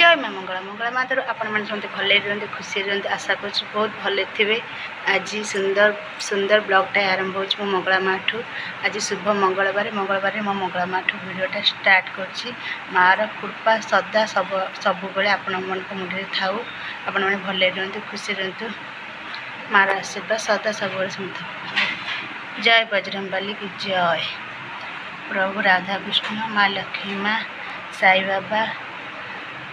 जय माँ मंगला मंगला माँ तर आपण मैंने समझते भले रुहते खुशी रुहते आशा कर बहुत भले थे। आज सुंदर सुंदर ब्लॉगटा आरंभ हो मो मंगला माँ ठू। आज शुभ मंगलवार मो मंगला माँ ठू वीडियोटा स्टार्ट कर मार कृपा सदा सब आपण मन मुंडे थाऊ। आपण मैंने भले रुहतु खुशी रुहतु मार आशीर्वाद सदा सब सुनता। जय बजरंगबली की जय। प्रभु राधा कृष्ण माँ लक्ष्मी माँ साई बाबा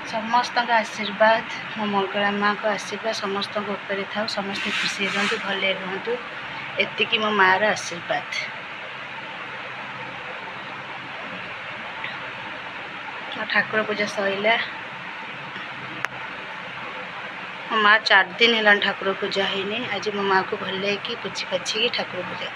समस्त आशीर्वाद मो मंगला माँ को आशीर्वाद समस्त ऊपर था। समस्त खुशी रुहतु भले रुहतु एतिकी मो माँ आशीर्वाद। ठाकुर पूजा सैला मो माँ 4 दिन है ठाकुर पूजा है। आज मो माँ को भले कि पुछी पछी ठाकुर पूजा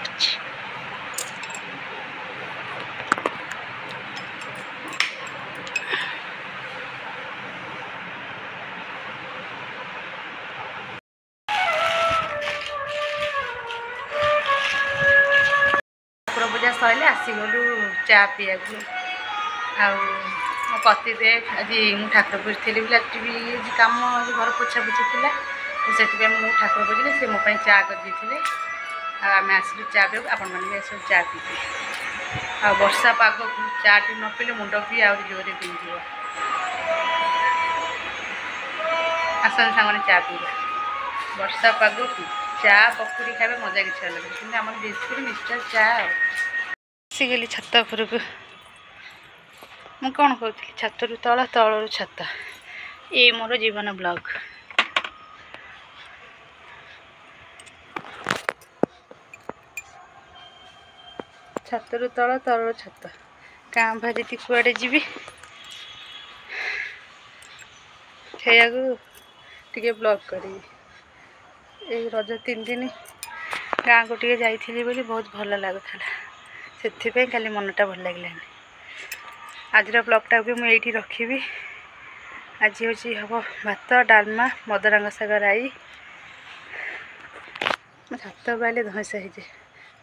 कर पूजा सैले आसीगलु चा पीया मो पतिदेव आज मुझे ठाकुर पूजी थी भी कम घर पोछा पोछी थी से ठाकुर पूजली से मो चा कर आम आसलु चा पी आपण मैंने सब चा पीते आ वर्षा पाग चा टी न पीले मुंड भी आ जोरे पिंधि आसन सांगने चा पीवा वर्षा पाग चा पकुड़ी खाए मजा किसी अलग कि आम बिस्कुट मिक्सचर चा आसीगली छत उपर को मु कौन कहती छत रु तल तलु छत ये मोर जीवन ब्लॉग। छत रु तल तलु छत काँ भाजी कुआड़े जीवी टे ब्लॉग करी। रज 3 दिन गाँ को टे जाइली बोली बहुत भल लगुला से खाली मनटा भल लगे। आज ब्लॉगटा भी मुझे रखी। आज हूँ हम भात डालमा मदरंग शाग राई छात पाइले धईस हो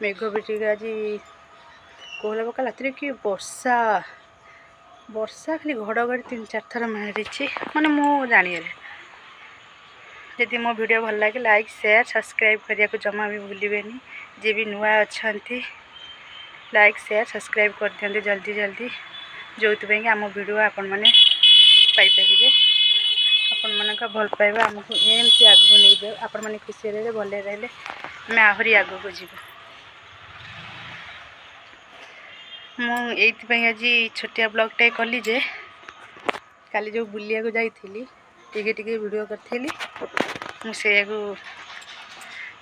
मेघ भी टे आज कोहला पका रात कि वर्षा वर्षा खाली घड़घड़ी 3-4 थर मारी माने मो जानिए। यदि मो वीडियो भल लगे लाइक शेयर सब्सक्राइब करने को जमा भी भूलें। जी भी नुआ अच्छा लाइक शेयर सब्सक्राइब कर दियंते जल्दी जल्दी जो आम वीडियो आपण मैंने पाइपर आपण मान भल पाइबा आमको एमती आगू नहीं जाओ। आपण मैंने खुशी रहे भले रहे आम आहरी आग को जीव। मुझे आज छोटिया ब्लॉगटा कली जे काली जो बुलिया को जाइली टिके वीडियो करी मुझे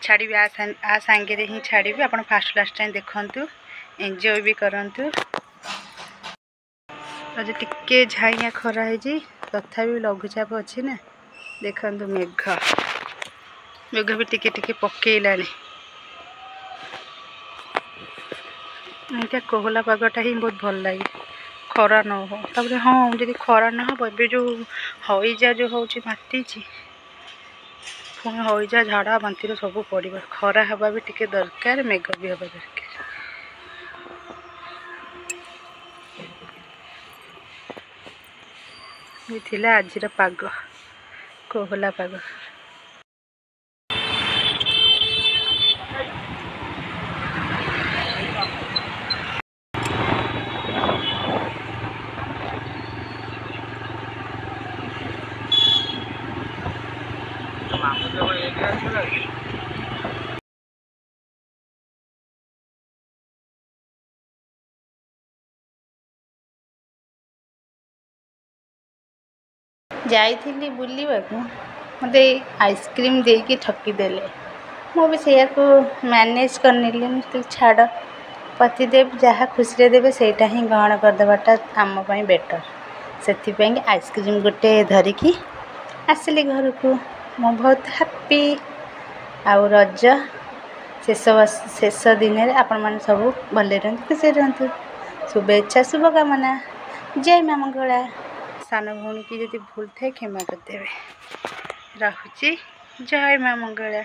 छाड़ी आ सांगे ही छाड़ी आप फास्ट लास्ट टाइम देखु एंजॉय भी करंतु। आज टिके झाइया खरा है तथापि लघुचाप अच्छी ना देखु मेघ मेघ भी टिके टिके पकेला क्या कोहला पागटा ही बहुत भल लगे खरा न हो तापर हाँ जब खरा न हो ए जो हईजा जो हूँ माती पुणी हईजा झाड़ा बांतिर सब पड़ा खरा हवा भी टिके दरकार मेघ भी हवा दरकार। ये थिला आज पाग कोहला पाग। जाइली बुलवाक मत आइसक्रीम देकी ठकीदेले मुझे को मैनेज करनी छाड़ पतिदेव जहाँ खुशी देवे सेटा ही ग्रहण करदेवाटा आमपाई बेटर से आइसक्रीम गोटे धरिकी आसली घर को मु बहुत हैप्पी। आउ रज शेष दिन आपण मैंने सब भले रुहतु खुशी रुहतु शुभेच्छा शुभकामना। जय माँ मंगला। सान भौणी की यदि भूल थे क्षमा करदेवे। रखुची जय माँ मंगला।